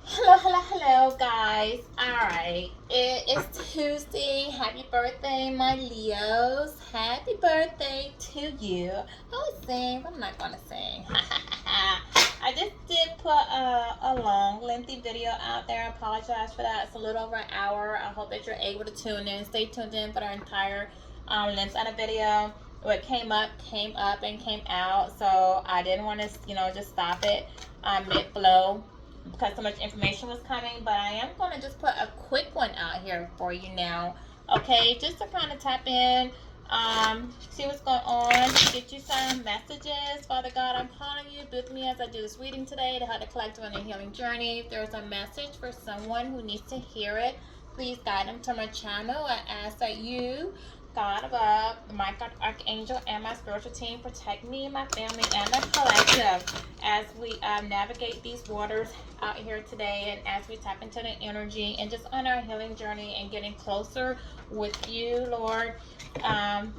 Hello, guys. Alright, it is Tuesday. Happy birthday, my Leos. Happy birthday to you. I was sing, but I'm not gonna sing. I just did put a long, lengthy video out there. I apologize for that. It's a little over an hour. I hope that you're able to tune in. Stay tuned in for the entire length of the video. What came up, and came out. So I didn't want to, just stop it mid-flow because so much information was coming, but I am going to just put a quick one out here for you now, okay, just to kind of tap in, see what's going on, get you some messages. Father God, I'm calling you, be with me as I do this reading today to help the collective on the healing journey. If there's a message for someone who needs to hear it, please guide them to my channel. I ask that you, God above, my God, Archangel, and my spiritual team protect me, my family, and the collective as we navigate these waters out here today, and as we tap into the energy and just on our healing journey and getting closer with you, Lord, and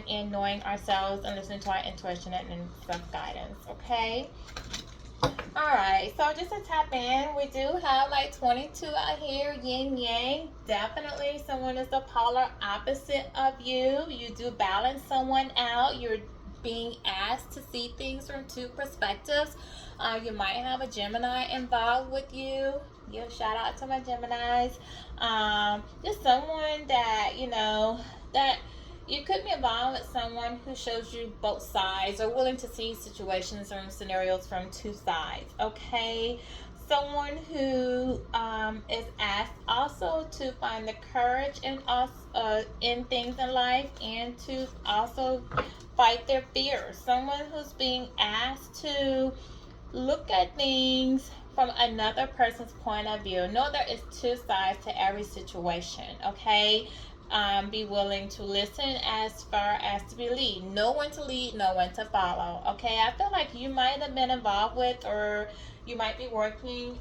in knowing ourselves and listening to our intuition and self-guidance, okay? Alright, so just to tap in, we do have like 22 out here, yin yang. Definitely someone is the polar opposite of you. You do balance someone out. You're being asked to see things from two perspectives. You might have a Gemini involved with you. Shout out to my Geminis. Just someone that, that you could be involved with someone who shows you both sides or willing to see situations or scenarios from two sides, okay? Someone who is asked also to find the courage in things in life and to also fight their fears. Someone who's being asked to look at things from another person's point of view. Know there is two sides to every situation, okay? Be willing to listen as far as to be lead. Know when to lead, know when to follow. Okay, I feel like you might have been involved with, or you might be working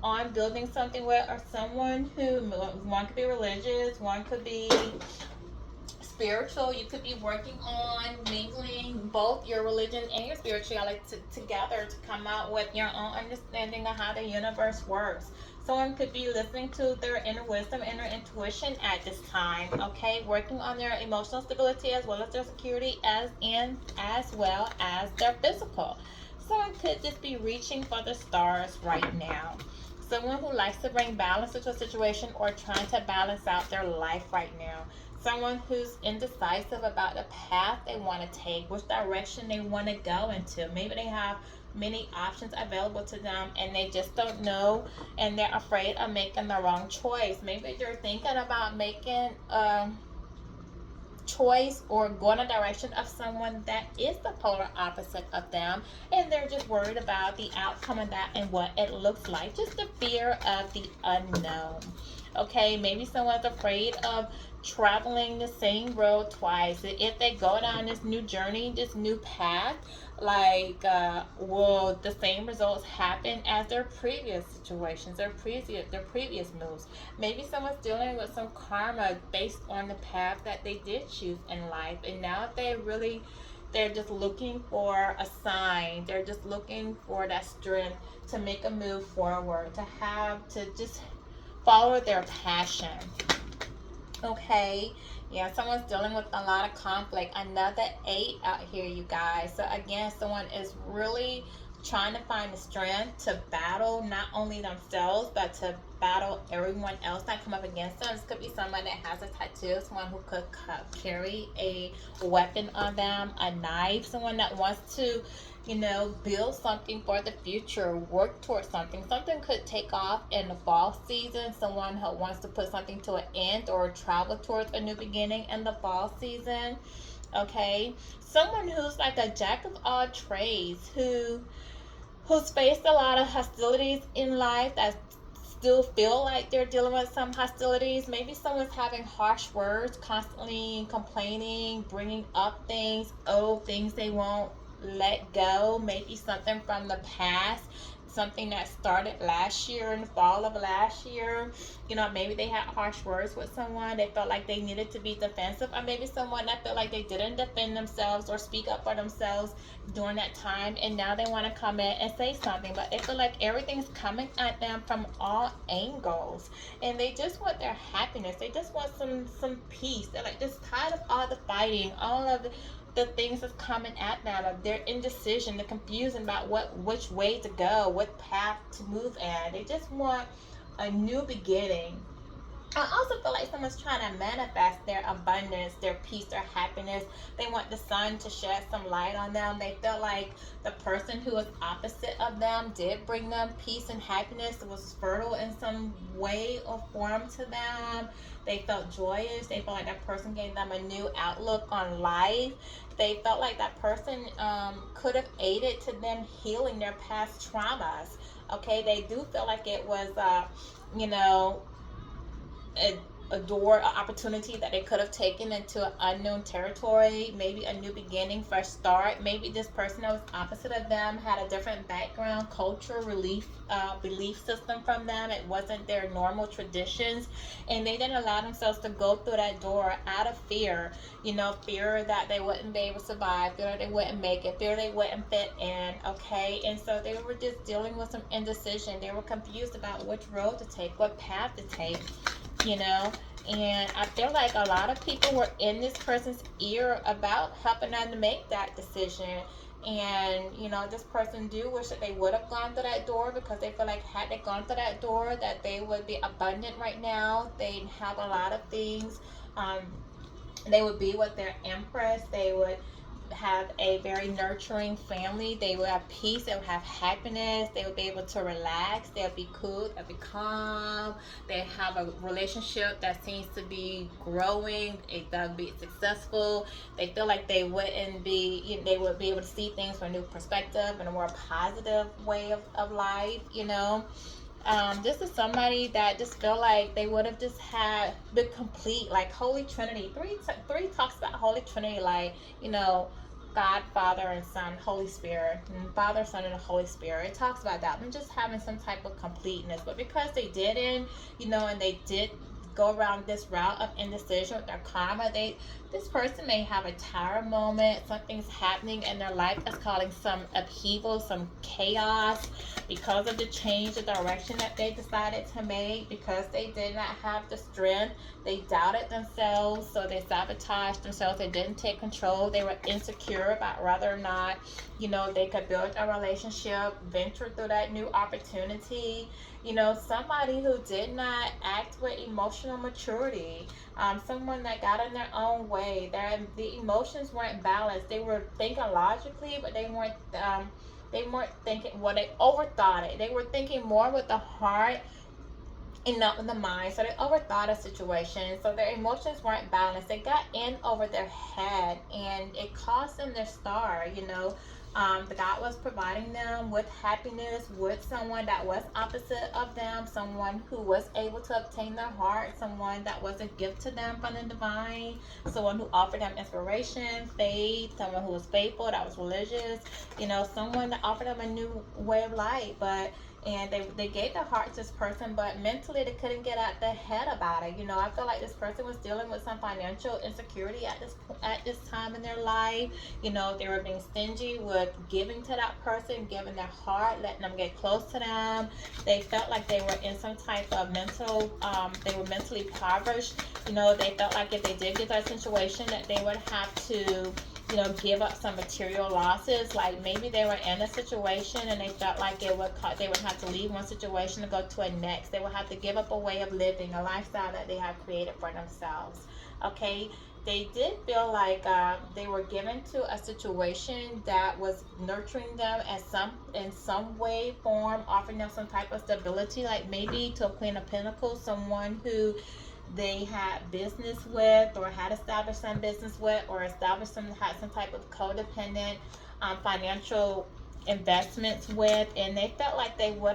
on building something with, or someone who, one could be religious, one could be spiritual. You could be working on mingling both your religion and your spirituality together to come out with your own understanding of how the universe works. Someone could be listening to their inner wisdom, inner intuition at this time, okay? Working on their emotional stability as well as their security as well as their physical. Someone could just be reaching for the stars right now. Someone who likes to bring balance into a situation or trying to balance out their life right now. Someone who's indecisive about the path they want to take, which direction they want to go into. Maybe they have many options available to them and they just don't know, and they're afraid of making the wrong choice. Maybe they're thinking about making choice or going a direction of someone that is the polar opposite of them, and they're just worried about the outcome of that and what it looks like. Just the fear of the unknown, okay? Maybe someone's afraid of traveling the same road twice. If they go down this new journey, this new path, like will the same results happen as their previous situations, their previous moves? Maybe someone's dealing with some karma based on the path that they did choose in life, and now they're just looking for a sign. They're just looking for that strength to make a move forward, to just follow their passion. Okay, yeah, someone's dealing with a lot of conflict. Another 8 out here, you guys. So again, someone is really trying to find the strength to battle not only themselves but to battle everyone else that come up against them. This could be someone that has a tattoo, someone who could carry a weapon on them, a knife, someone that wants to build something for the future, work towards something. Something could take off in the fall season. Someone who wants to put something to an end or travel towards a new beginning in the fall season. Okay, someone who's like a jack of all trades, who's faced a lot of hostilities in life, that still feel like they're dealing with some hostilities. Maybe someone's having harsh words, constantly complaining, bringing up things, things they won't let go. Maybe something from the past. something that started last year, in the fall of last year. You know, maybe they had harsh words with someone. They felt like they needed to be defensive, or maybe someone that felt like they didn't defend themselves or speak up for themselves during that time, and now they want to come in and say something, but they feel like everything's coming at them from all angles, and they just want their happiness. They just want some peace. They're like just tired of all the fighting, all of the things that's coming at them, of their indecision, the confusion about which way to go, what path to move in. They just want a new beginning. I also feel like someone's trying to manifest their abundance, their peace, their happiness. They want the sun to shed some light on them. They feel like the person who was opposite of them did bring them peace and happiness. It was fertile in some way or form to them. They felt joyous. They felt like that person gave them a new outlook on life. They felt like that person could have aided to them healing their past traumas. Okay, they do feel like it was, you know, a door, an opportunity that they could have taken into an unknown territory, maybe a new beginning, fresh start. Maybe this person that was opposite of them had a different background, culture, belief system from them. It wasn't their normal traditions, and they didn't allow themselves to go through that door out of fear. You know, fear that they wouldn't be able to survive, fear that they wouldn't make it, fear they wouldn't fit in. Okay, and so they were just dealing with some indecision. They were confused about which road to take, what path to take, you know. And I feel like a lot of people were in this person's ear about helping them to make that decision. And you know, this person do wish that they would have gone through that door, because they feel like had they gone through that door, that they would be abundant right now. They'd have a lot of things. um, they would be with their empress. They would have a very nurturing family. They would have peace. They would have happiness. They would be able to relax. They'll be cool. They'll be calm. They have a relationship that seems to be growing. They'll be successful. They feel like they wouldn't be, you know, they would be able to see things from a new perspective and a more positive way of life, you know. This is somebody that just feel like they would have just had the complete, like, Holy Trinity. Three talks about Holy Trinity, like, you know, God, Father, and Son, Holy Spirit, and Father, Son, and the Holy Spirit. It talks about that, and just having some type of completeness. But because they didn't, you know, and they did go around this route of indecision with their karma, this person may have a tower moment. Something's happening in their life that's causing some upheaval, some chaos, because of the change of direction that they decided to make. Because they did not have the strength, they doubted themselves, so they sabotaged themselves. They didn't take control. They were insecure about whether or not, you know, they could build a relationship, venture through that new opportunity. You know, somebody who did not act with emotional maturity, someone that got in their own way. The emotions weren't balanced. They were thinking logically, but they weren't thinking, well, they overthought it. They were thinking more with the heart and not with the mind. So they overthought a situation. So their emotions weren't balanced. They got in over their head, and it cost them their star, you know. The God was providing them with happiness, with someone that was opposite of them, someone who was able to obtain their heart, someone that was a gift to them from the divine, someone who offered them inspiration, faith, someone who was faithful, that was religious, you know, someone that offered them a new way of life. And they gave their heart to this person, but mentally they couldn't get out their head about it. You know, I feel like this person was dealing with some financial insecurity at this time in their life. You know, they were being stingy with giving to that person, giving their heart, letting them get close to them. They felt like they were in some type of they were mentally impoverished. You know, they felt like if they did get that situation, that they would have to, you know, give up some material losses. Like maybe they were in a situation and they felt like they would have to leave one situation to go to a next. They would have to give up a way of living, a lifestyle that they have created for themselves. Okay, they did feel like they were given to a situation that was nurturing them in some way, form, offering them some type of stability. Like maybe to a Queen of Pentacles, someone who they had business with, or had established some business with, or had some type of codependent financial investments with, and they felt like they would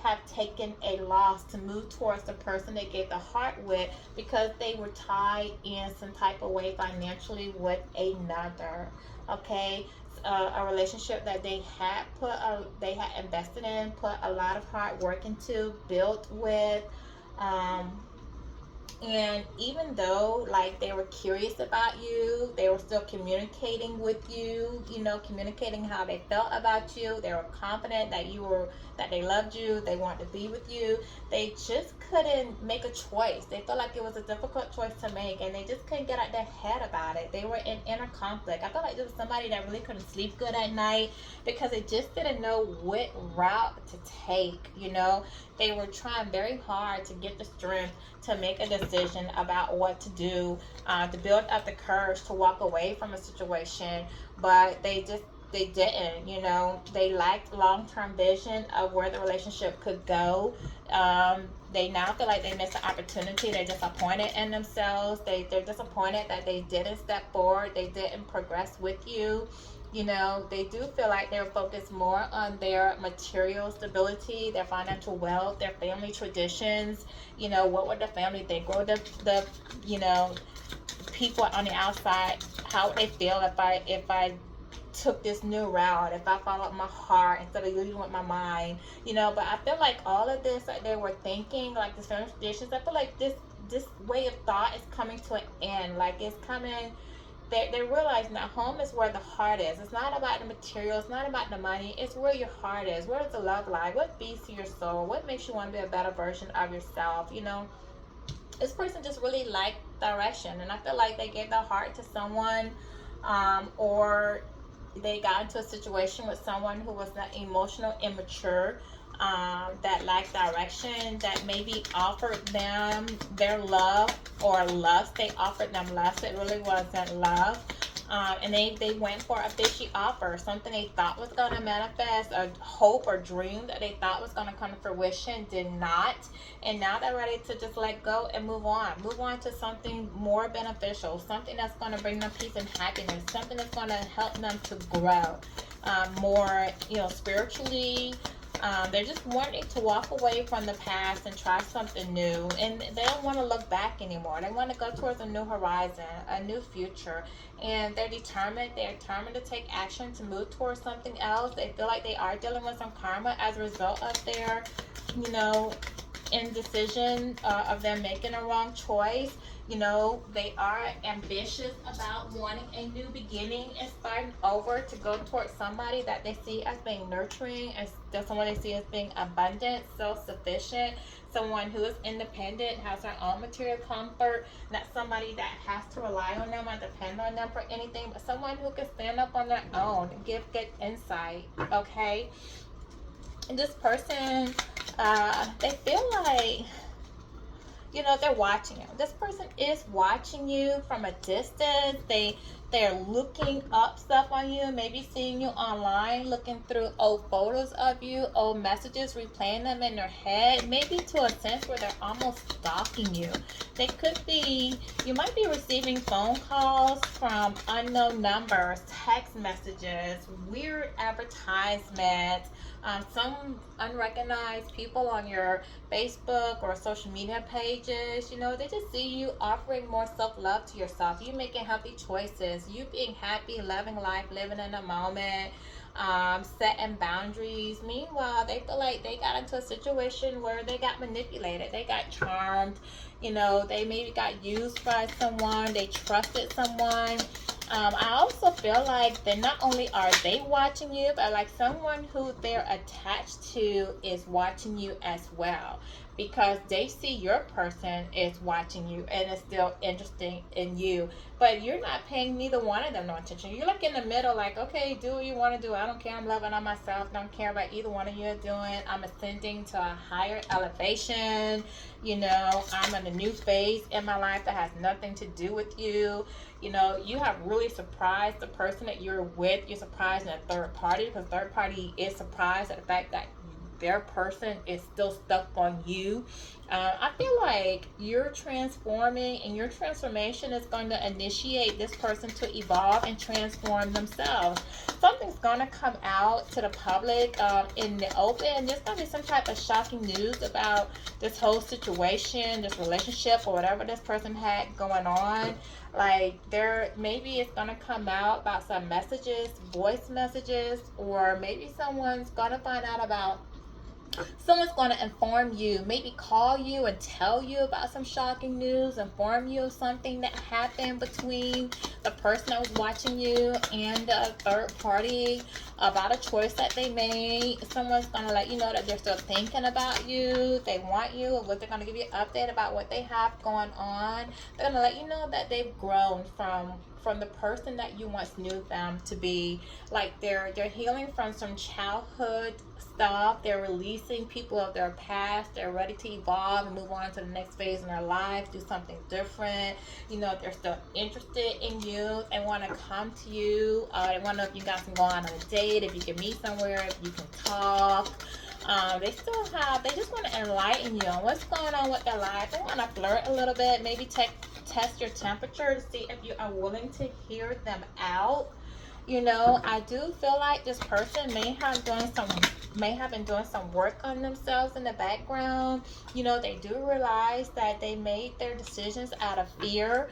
have taken a loss to move towards the person they gave the heart with, because they were tied in some type of way financially with another. Okay, a relationship that they had invested in, put a lot of hard work into, built with. Um, and even though like they were curious about you, they were still communicating with you, communicating how they felt about you. They were confident that they loved you, they wanted to be with you. They just couldn't make a choice. They felt like it was a difficult choice to make, and they just couldn't get out their head about it. They were in inner conflict. I felt like there was somebody that really couldn't sleep good at night because they just didn't know what route to take. They were trying very hard to get the strength to make a decision about what to do, to build up the courage to walk away from a situation, but they didn't. They lacked long-term vision of where the relationship could go. They now feel like they missed the opportunity. They're disappointed in themselves. They're disappointed that they didn't step forward. They didn't progress with you. They do feel like they're focused more on their material stability, their financial wealth, their family traditions. What would the family think? What would the people on the outside, how would they feel if I took this new route, if I followed my heart instead of leading with my mind? But I feel like all of this that they were thinking, like this family traditions, I feel like this way of thought is coming to an end. Like it's coming. They're realizing that home is where the heart is. It's not about the material. It's not about the money. It's where your heart is. Where does the love lie? What beats your soul? What makes you want to be a better version of yourself? This person just really liked direction, and I feel like they gave their heart to someone, or they got into a situation with someone who was not emotional, immature, that lacked direction, that maybe offered them their love or lust. They offered them lust. It really wasn't love. And they went for a fishy offer, something they thought was going to manifest, a hope or dream that they thought was going to come to fruition, did not. And now they're ready to just let go and move on to something more beneficial, something that's going to bring them peace and happiness, something that's going to help them to grow more, spiritually. They're just wanting to walk away from the past and try something new, and they don't want to look back anymore. They want to go towards a new horizon, a new future, and they're determined to take action to move towards something else. They feel like they are dealing with some karma as a result of their indecision, of them making a wrong choice. They are ambitious about wanting a new beginning and starting over, to go towards somebody that they see as being nurturing, as someone they see as being abundant, self-sufficient, someone who is independent, has their own material comfort, not somebody that has to rely on them or depend on them for anything, but someone who can stand up on their own and give good insight. Okay, and this person, they feel like they're watching you. This person is watching you from a distance. They're looking up stuff on you, maybe seeing you online, looking through old photos of you, old messages, replaying them in their head, maybe to a sense where they're almost stalking you. You might be receiving phone calls from unknown numbers, text messages, weird advertisements, some unrecognized people on your Facebook or social media pages. They just see you offering more self-love to yourself, you making healthy choices, you being happy, loving life, living in the moment, setting boundaries. Meanwhile, they feel like they got into a situation where they got manipulated, they got charmed, they maybe got used by someone, they trusted someone. I also feel like that not only are they watching you, but like someone who they're attached to is watching you as well, because they see your person is watching you and is still interested in you, but you're not paying neither one of them no attention. You're like in the middle, like, okay, do what you want to do. I don't care. I'm loving on myself. Don't care about either one of you are doing. I'm ascending to a higher elevation. I'm in a new phase in my life that has nothing to do with you. You have really surprised the person that you're with. You're surprised in a third party, because third party is surprised at the fact that their person is still stuck on you. I feel like you're transforming, and your transformation is going to initiate this person to evolve and transform themselves. Something's going to come out to the public in the open. There's going to be some type of shocking news about this whole situation, this relationship, or whatever this person had going on. Like, there maybe it's going to come out about some messages, voice messages, or maybe someone's going to find out about, someone's going to inform you, maybe call you and tell you about some shocking news, inform you of something that happened between the person that was watching you and a third party, about a choice that they made. Someone's going to let you know that they're still thinking about you, they want you, or what they're going to give you an update about what they have going on. They're going to let you know that they've grown from the person that you once knew them to be. Like, they're healing from some childhood stuff. They're releasing people of their past. They're ready to evolve and move on to the next phase in their life, do something different. You know, they're still interested in you. They want to come to you. They want to know if you guys can go on a date, if you can meet somewhere, if you can talk. They just want to enlighten you on what's going on with their life. They want to flirt a little bit, maybe test your temperature to see if you are willing to hear them out. You know, I do feel like this person may have been doing some work on themselves in the background. You know, they do realize that they made their decisions out of fear.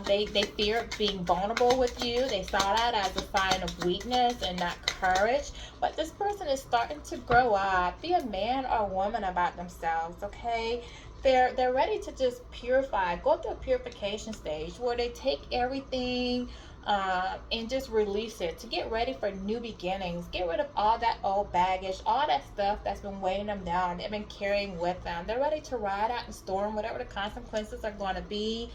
They feared being vulnerable with you. They saw that as a sign of weakness and not courage. But this person is starting to grow up, be a man or a woman about themselves, okay? They're ready to just purify, go through a purification stage where they take everything and just release it, to get ready for new beginnings, get rid of all that old baggage, all that stuff that's been weighing them down, they've been carrying with them. They're ready to ride out the storm, whatever the consequences are going to be,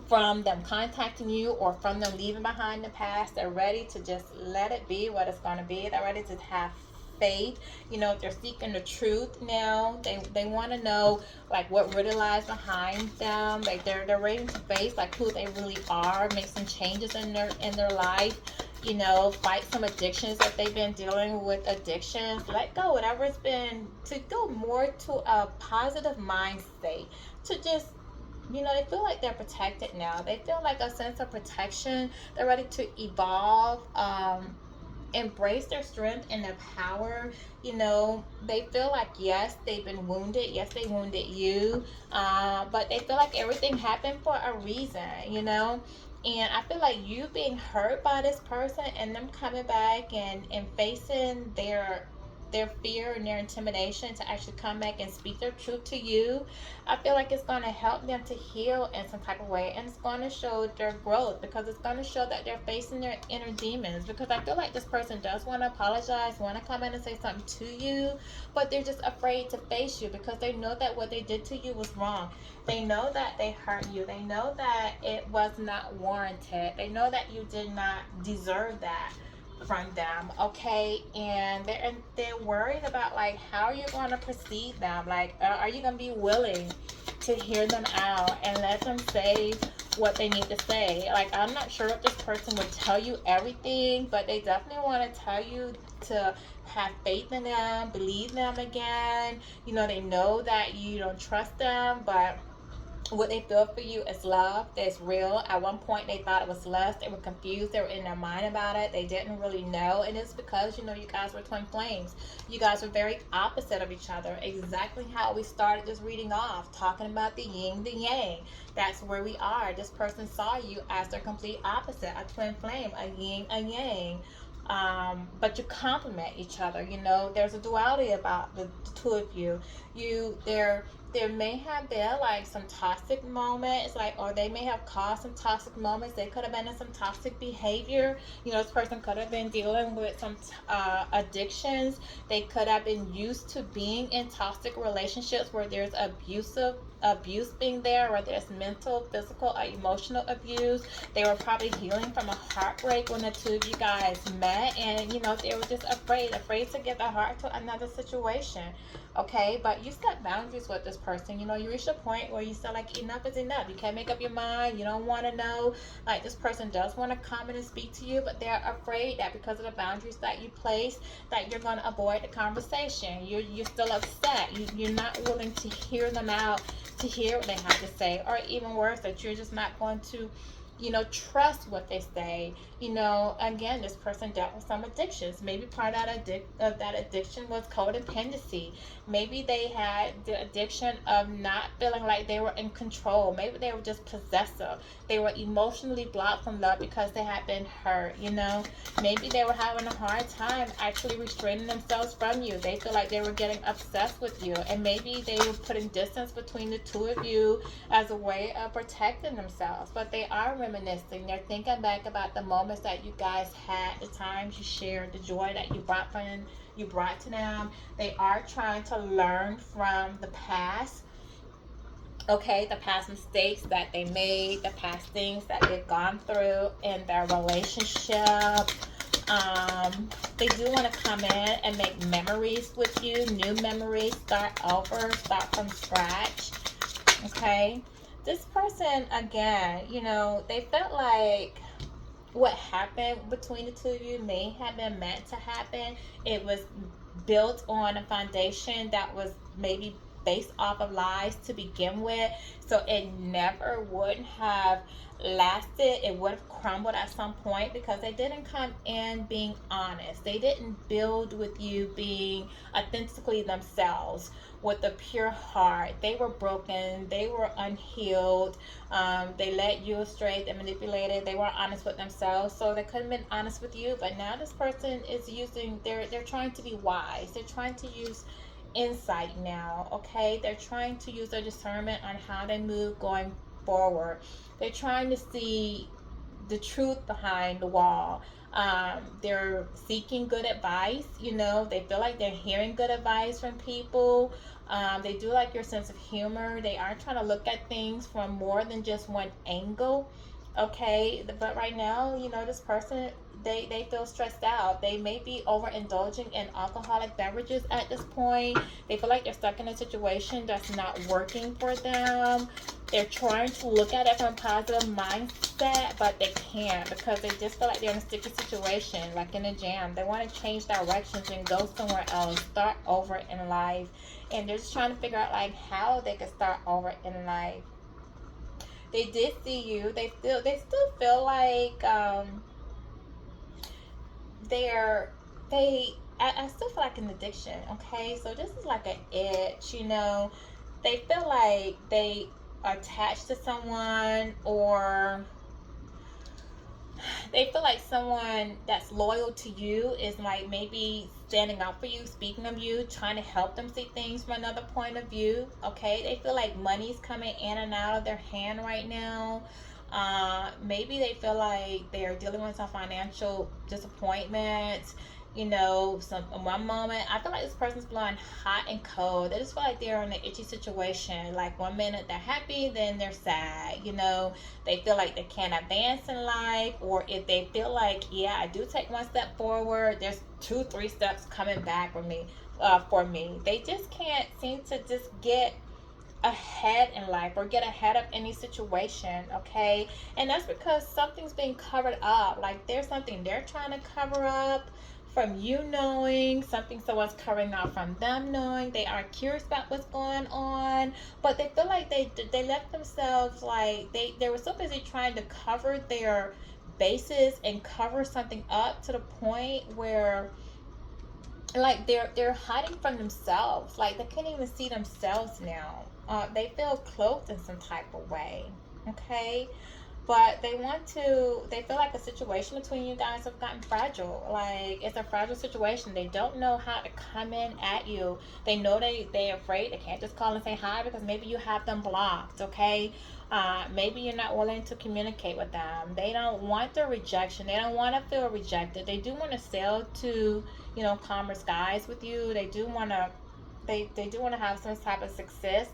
from them contacting you or from them leaving behind the past. They're ready to just let it be what it's going to be. They're ready to have faith. You know, they're seeking the truth now. They want to know, like, what really lies behind them. Like, they're ready to face, like, who they really are, make some changes in their life. You know, fight some addictions if they've been dealing with addictions. Let go whatever it's been, to go more to a positive mind state, to just, you know, they feel like they're protected now. They feel like a sense of protection. They're ready to evolve, embrace their strength and their power. You know, they feel like, yes, they've been wounded. Yes, they wounded you. But they feel like everything happened for a reason, you know. And I feel like you being hurt by this person and them coming back and facing their fear and their intimidation to actually come back and speak their truth to you, I feel like it's going to help them to heal in some type of way, and it's going to show their growth, because it's going to show that they're facing their inner demons. Because I feel like this person does want to apologize, want to come in and say something to you, but they're just afraid to face you, because they know that what they did to you was wrong. They know that they hurt you. They know that it was not warranted. They know that you did not deserve that from them, okay? And they're worried about, like, how are you going to proceed them? Like, are you going to be willing to hear them out and let them say what they need to say? Like, I'm not sure if this person would tell you everything, but they definitely want to tell you to have faith in them, believe them again. You know, they know that you don't trust them, but what they feel for you is love. That's real. At one point they thought it was lust. They were confused. They were in their mind about it. They didn't really know. And it's because, you know, you guys were twin flames. You guys were very opposite of each other. Exactly how we started this reading off, talking about the yin, the yang. That's where we are. This person saw you as their complete opposite, a twin flame, a yin, a yang. But you complement each other. You know, there's a duality about the two of you. There may have been, like, some toxic moments, like, or they may have caused some toxic moments. They could have been in some toxic behavior. You know, this person could have been dealing with some addictions. They could have been used to being in toxic relationships where there's abuse being there, where there's mental, physical, or emotional abuse. They were probably healing from a heartbreak when the two of you guys met, and, you know, they were just afraid to give their heart to another situation. Okay, but you set boundaries with this person. You know, you reach a point where you feel like enough is enough. You can't make up your mind. You don't want to know. Like, this person does want to come in and speak to you, but they're afraid that because of the boundaries that you place, that you're going to avoid the conversation. You're still upset. You're not willing to hear them out, to hear what they have to say, or even worse, that you're just not going to, you know, trust what they say. You know, again, this person dealt with some addictions. Maybe part of that addiction was codependency. Maybe they had the addiction of not feeling like they were in control. Maybe they were just possessive. They were emotionally blocked from love because they had been hurt, you know. Maybe they were having a hard time actually restraining themselves from you. They feel like they were getting obsessed with you, and maybe they were putting distance between the two of you as a way of protecting themselves. But they are reminiscing. They're thinking back about the moments that you guys had, the times you shared, the joy that you brought to them. They are trying to learn from the past. Okay, the past mistakes that they made, the past things that they've gone through in their relationship. They do want to come in and make memories with you, new memories, start over, start from scratch. Okay, this person, again, you know, they felt like what happened between the two of you may have been meant to happen. It was built on a foundation that was maybe based off of lies to begin with, so it never would have lasted. It would have crumbled at some point because they didn't come in being honest. They didn't build with you being authentically themselves, with a pure heart. They were broken, they were unhealed, they led you astray, they manipulated, they weren't honest with themselves, so they couldn't have been honest with you. But now this person is using, they're trying to be wise, they're trying to use insight now. Okay, they're trying to use their discernment on how they move going forward. They're trying to see the truth behind the wall. They're seeking good advice. You know, they feel like they're hearing good advice from people. They do like your sense of humor. They are trying to look at things from more than just one angle. Okay, but right now, you know, this person, they feel stressed out. They may be overindulging in alcoholic beverages at this point. They feel like they're stuck in a situation that's not working for them. They're trying to look at it from a positive mindset, but they can't because they just feel like they're in a sticky situation, like in a jam. They want to change directions and go somewhere else, start over in life. And they're just trying to figure out like how they can start over in life. They did see you. They still feel like I still feel like an addiction. Okay, so this is like an itch, you know. They feel like they are attached to someone, or they feel like someone that's loyal to you is like maybe standing up for you, speaking of you, trying to help them see things from another point of view. Okay, they feel like money's coming in and out of their hand right now. Maybe they feel like they're dealing with some financial disappointments. You know, one moment I feel like this person's blowing hot and cold. They just feel like they're in an itchy situation. Like one minute they're happy, then they're sad. You know, they feel like they can't advance in life, or if they feel like, yeah, I do take one step forward, there's 2-3 steps coming back for me. They just can't seem to just get ahead in life or get ahead of any situation. Okay, and that's because something's being covered up. Like there's something they're trying to cover up from you knowing, something someone's covering up from them knowing. They are curious about what's going on, but they feel like they left themselves, like they were so busy trying to cover their bases and cover something up to the point where like they're hiding from themselves. Like they can't even see themselves now. They feel cloaked in some type of way. Okay, but they feel like a situation between you guys have gotten fragile. Like it's a fragile situation. They don't know how to come in at you. They know they're afraid. They can't just call and say hi because maybe you have them blocked. Okay, maybe you're not willing to communicate with them. They don't want the rejection. They don't want to feel rejected. They do want to sail to, you know, calmer skies with you. They do want to have some type of success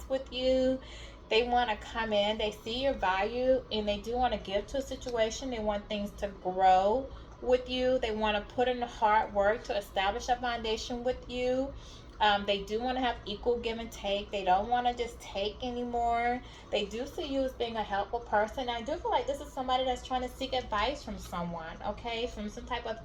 with you. They want to come in, they see your value, and they do want to give to a situation. They want things to grow with you. They want to put in the hard work to establish a foundation with you. They do want to have equal give and take. They don't want to just take anymore. They do see you as being a helpful person. I do feel like this is somebody that's trying to seek advice from someone, okay? From some type of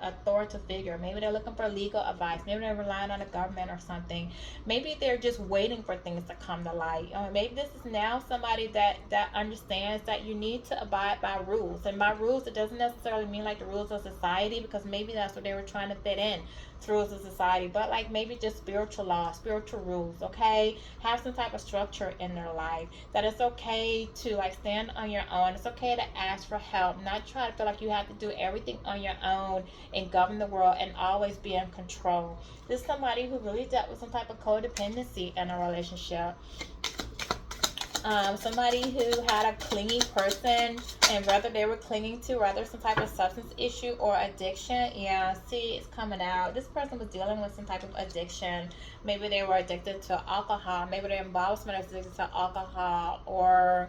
authoritative figure. Maybe they're looking for legal advice. Maybe they're relying on the government or something. Maybe they're just waiting for things to come to light. Maybe this is now somebody that understands that you need to abide by rules. And by rules, it doesn't necessarily mean like the rules of society, because maybe that's what they were trying to fit in, rules of society, but like maybe just spiritual laws, spiritual rules, okay? Have some type of structure in their life, that it's okay to like stand on your own. It's okay to ask for help, not try to feel like you have to do everything on your own and govern the world and always be in control. This is somebody who really dealt with some type of codependency in a relationship. Somebody who had a clingy person, and whether they were clinging to rather some type of substance issue or addiction. Yeah, see, it's coming out. This person was dealing with some type of addiction. Maybe they were addicted to alcohol. Maybe their involvement was addicted to alcohol, or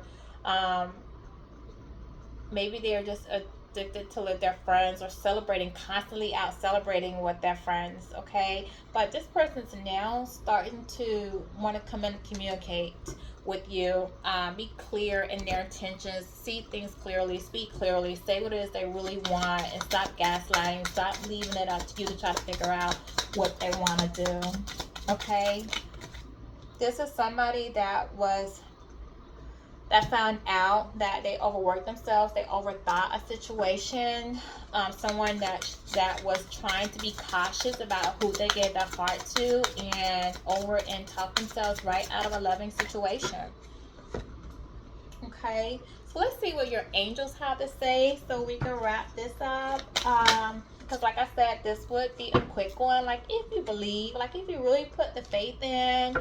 maybe they're just addicted to with their friends, or celebrating, constantly out celebrating with their friends, okay? But this person's now starting to want to come and communicate with you. Be clear in their intentions, see things clearly, speak clearly, say what it is they really want, and stop gaslighting, stop leaving it up to you to try to figure out what they want to do, okay? This is somebody that found out that they overworked themselves, they overthought a situation. Someone that was trying to be cautious about who they gave their heart to, and talk themselves right out of a loving situation. Okay, so let's see what your angels have to say so we can wrap this up. Because like I said, this would be a quick one. Like, if you believe, like if you really put the faith in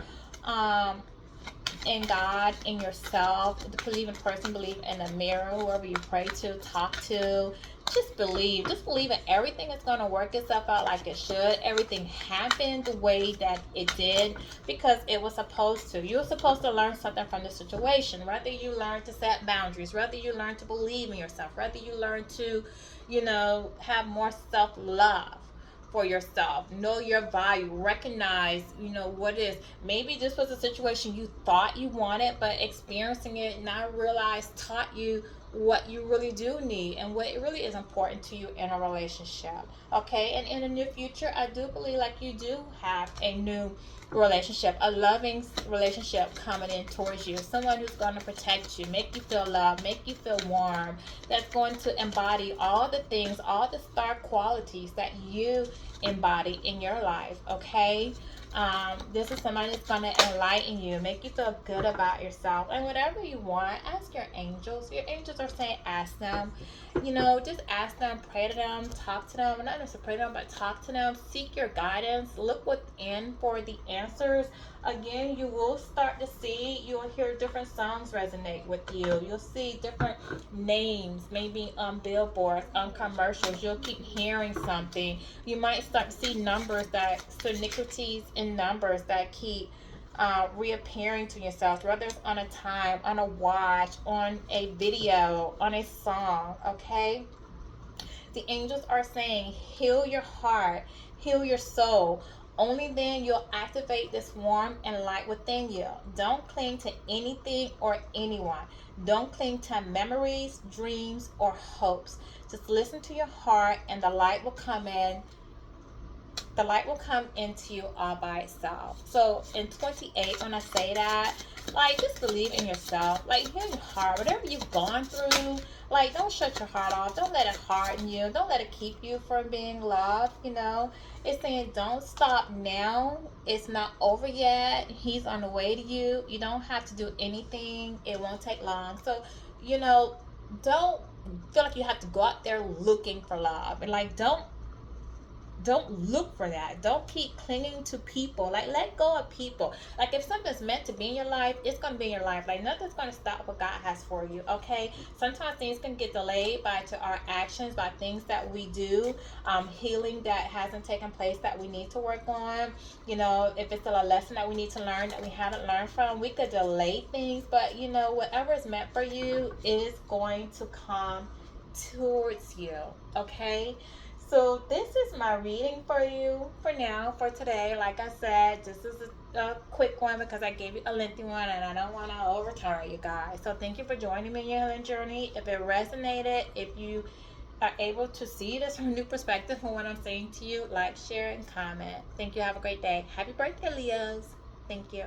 God, in yourself, the believing person, believe in the mirror, whoever you pray to, talk to, just believe in everything is going to work itself out like it should. Everything happened the way that it did because it was supposed to. You were supposed to learn something from the situation. Whether you learn to set boundaries, whether you learn to believe in yourself, whether you learn to, have more self-love for yourself, know your value, recognize what it is. Maybe this was a situation you thought you wanted, but experiencing it now realize taught you what you really do need and what really is important to you in a relationship. Okay, and in the near future, I do believe like you do have a new relationship, a loving relationship coming in towards you. Someone who's going to protect you, make you feel loved, make you feel warm, that's going to embody all the things, all the star qualities that you embody in your life. Okay, this is somebody that's going to enlighten you, make you feel good about yourself, and whatever you want, ask your angels. Your angels are saying ask them. Just ask them, pray to them, talk to them. Not just pray to them, but talk to them. Seek your guidance. Look within for the answers. Again, you will start to see, you'll hear different songs resonate with you. You'll see different names, maybe on billboards, on commercials. You'll keep hearing something. You might start to see numbers, synchronicities in numbers that keep reappearing to yourself, whether it's on a time, on a watch, on a video, on a song. Okay, the angels are saying heal your heart, heal your soul. Only then you'll activate this warmth and light within you. Don't cling to anything or anyone. Don't cling to memories, dreams, or hopes. Just listen to your heart, and the light will come in. The light will come into you all by itself. So in 28, when I say that, like, just believe in yourself. Like, heal your heart. Whatever you've gone through, like, don't shut your heart off. Don't let it harden you. Don't let it keep you from being loved. It's saying don't stop now. It's not over yet. He's on the way to you. You don't have to do anything. It won't take long. So, don't feel like you have to go out there looking for love. And like, don't look for that. Don't keep clinging to people. Like, let go of people. Like, if something's meant to be in your life, it's going to be in your life. Like, nothing's going to stop what God has for you. Okay, sometimes things can get delayed to our actions, by things that we do, healing that hasn't taken place that we need to work on. If it's still a lesson that we need to learn that we haven't learned from, we could delay things. But whatever is meant for you is going to come towards you. Okay, So this is my reading for you for now, for today. Like I said, this is a quick one because I gave you a lengthy one and I don't want to overturn you guys. So thank you for joining me in your healing journey. If it resonated, if you are able to see this from a new perspective from what I'm saying to you, like, share, and comment. Thank you. Have a great day. Happy birthday, Leos. Thank you.